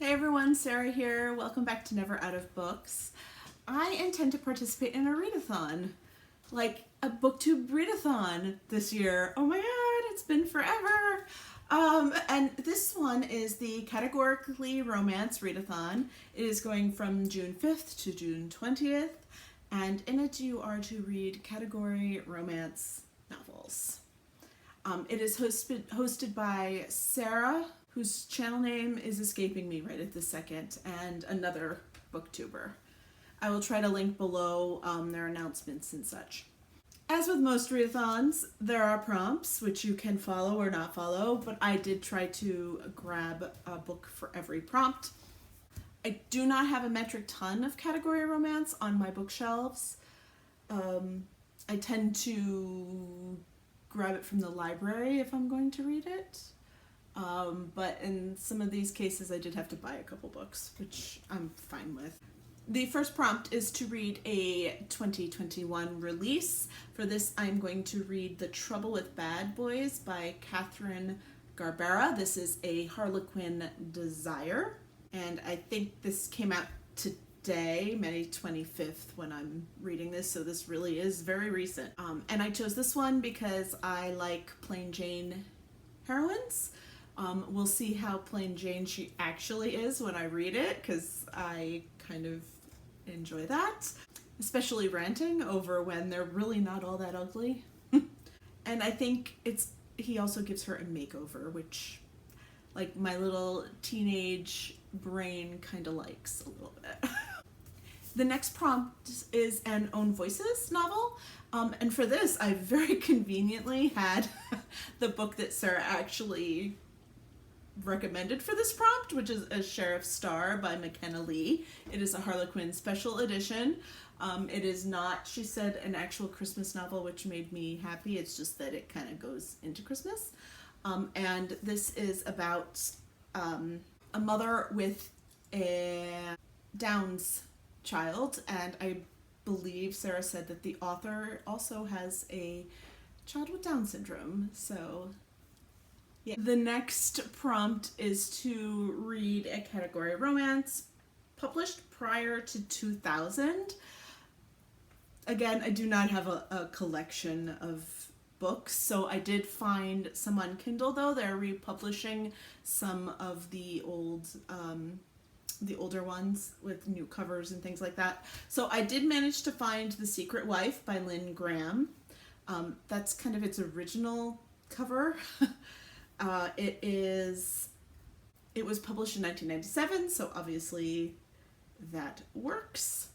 Hey everyone, Sarah here. Welcome back to Never Out of Books. I intend to participate in a readathon, like a booktube readathon this year. Oh my god, it's been forever. And this one is the Categorically Romance Readathon. It is going from June 5th to June 20th, and in it you are to read category romance novels. It is hosted by Sarah, whose channel name is escaping me right at this second, and another booktuber. I will try to link below their announcements and such. As with most readathons, there are prompts which you can follow or not follow, but I did try to grab a book for every prompt. I do not have a metric ton of category romance on my bookshelves. I tend to grab it from the library if I'm going to read it. But in some of these cases I did have to buy a couple books, which I'm fine with. The first prompt is to read a 2021 release. For this I'm going to read The Trouble with Bad Boys by Catherine Garbera. This is a Harlequin desire, and I think this came out today, May 25th, when I'm reading this, so this really is very recent. And I chose this one because I like plain Jane heroines. We'll see how plain Jane she actually is when I read it, because I kind of enjoy that, especially ranting over when they're really not all that ugly. And I think he also gives her a makeover, which like my little teenage brain kind of likes a little bit. The next prompt is an Own Voices novel, and for this I very conveniently had the book that Sarah actually recommended for this prompt, which is A Sheriff's Star by McKenna Lee. It is a Harlequin special edition. It is not, she said, an actual Christmas novel, which made me happy. It's just that it kind of goes into Christmas. And this is about a mother with a Downs child, and I believe Sarah said that the author also has a child with Down syndrome, so yeah. The next prompt is to read a category romance published prior to 2000. Again, I do not have a collection of books, so I did find some on Kindle though. They're republishing some of the older ones with new covers and things like that. So I did manage to find The Secret Wife by Lynn Graham. That's kind of its original cover. It was published in 1997, so obviously that works.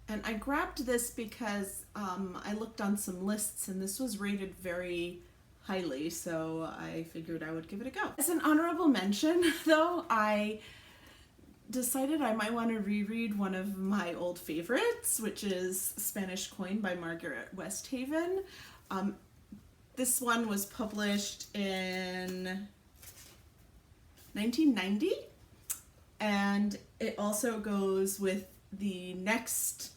And I grabbed this because I looked on some lists and this was rated very highly, so I figured I would give it a go. As an honorable mention, though, I decided I might want to reread one of my old favorites, which is Spanish Coin by Margaret Westhaven. This one was published in 1990, and it also goes with the next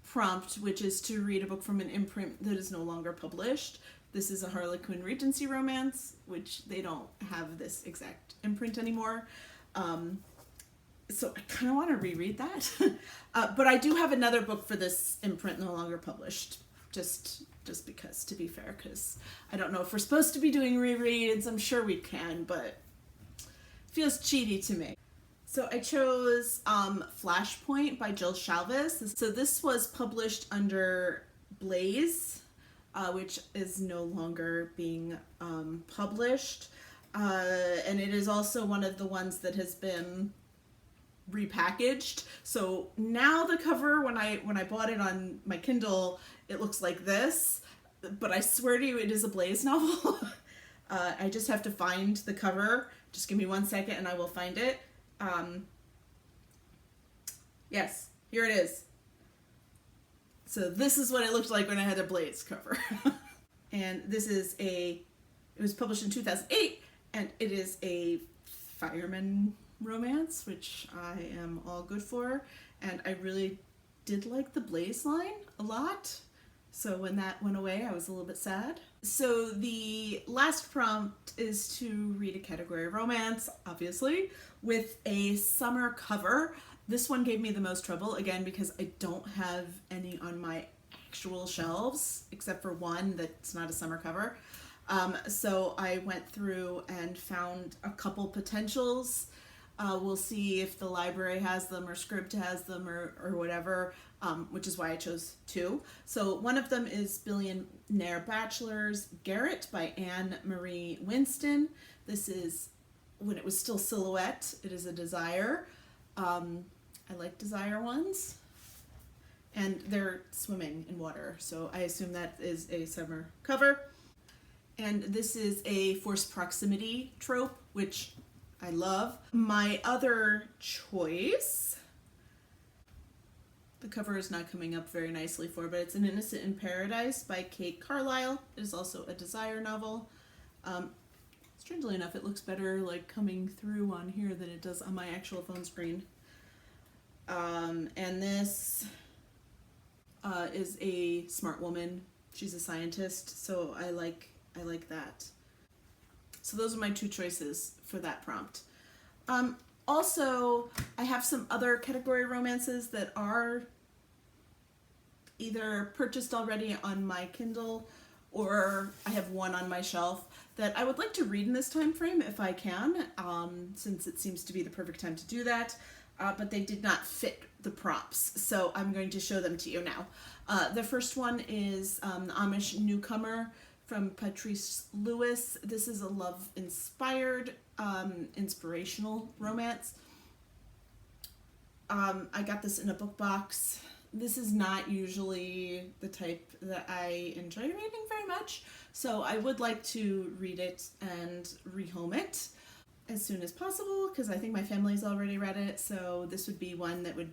prompt, which is to read a book from an imprint that is no longer published. This is a Harlequin Regency romance, which they don't have this exact imprint anymore. So I kind of want to reread that. But I do have another book for this imprint no longer published, just because, to be fair, because I don't know if we're supposed to be doing rereads. I'm sure we can, but it feels cheaty to me. So I chose Flashpoint by Jill Shalves. So this was published under Blaze, which is no longer being published. And it is also one of the ones that has been repackaged. So now the cover, when I bought it on my Kindle, it looks like this, but I swear to you it is a Blaze novel. I just have to find the cover. Just give me 1 second and I will find it. Yes, here it is. So this is what it looked like when I had a Blaze cover. And it was published in 2008, and it is a fireman romance, which I am all good for, and I really did like the Blaze line a lot. So when that went away, I was a little bit sad. So the last prompt is to read a category romance, obviously, with a summer cover. This one gave me the most trouble, again, because I don't have any on my actual shelves, except for one that's not a summer cover. So I went through and found a couple potentials. We'll see if the library has them or Scribd has them or whatever, which is why I chose two. So one of them is Billionaire Bachelors Garrett by Anne Marie Winston. This is when it was still Silhouette. It is a Desire. I like Desire ones. And they're swimming in water, so I assume that is a summer cover. And this is a forced proximity trope, which I love. My other choice, the cover is not coming up very nicely for, but it's An Innocent in Paradise by Kate Carlisle. It is also a Desire novel. Strangely enough, it looks better like coming through on here than it does on my actual phone screen. And this is a smart woman. She's a scientist, so I like that. So those are my two choices for that prompt. Also, I have some other category romances that are either purchased already on my Kindle or I have one on my shelf that I would like to read in this time frame if I can, since it seems to be the perfect time to do that. But they did not fit the prompts, so I'm going to show them to you now. The first one is Amish Newcomer from Patrice Lewis. This is a love-inspired, inspirational romance. I got this in a book box. This is not usually the type that I enjoy reading very much, so I would like to read it and rehome it as soon as possible, because I think my family's already read it, so this would be one that would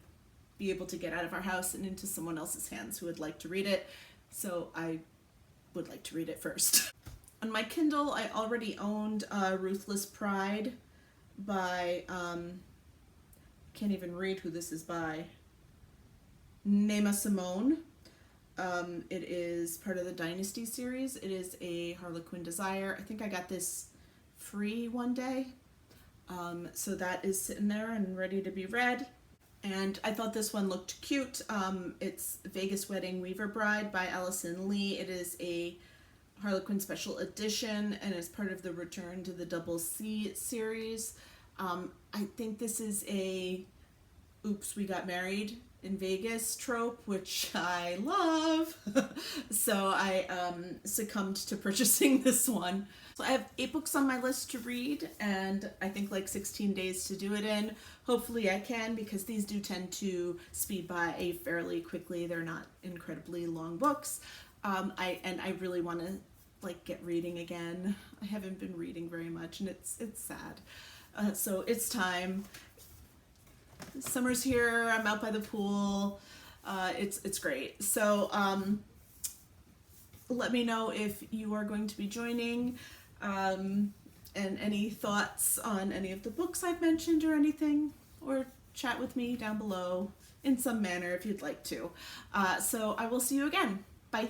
be able to get out of our house and into someone else's hands who would like to read it, so I would like to read it first. On my Kindle, I already owned Ruthless Pride by, can't even read who this is by, Nema Simone. It is part of the Dynasty series. It is a Harlequin Desire. I think I got this free one day. So that is sitting there and ready to be read. And I thought this one looked cute. It's Vegas Wedding Weaver Bride by Allison Lee. It is a Harlequin special edition and is part of the Return to the Double C series. I think this is a Oops, We Got Married in Vegas trope, which I love. So I succumbed to purchasing this one. So I have 8 books on my list to read, and I think like 16 days to do it in. Hopefully I can, because these do tend to speed by fairly quickly. They're not incredibly long books. I really want to like get reading again. I haven't been reading very much, and it's sad. So it's time. Summer's here. I'm out by the pool. It's great. So let me know if you are going to be joining, and any thoughts on any of the books I've mentioned or anything, or chat with me down below in some manner if you'd like to. So I will see you again. Bye.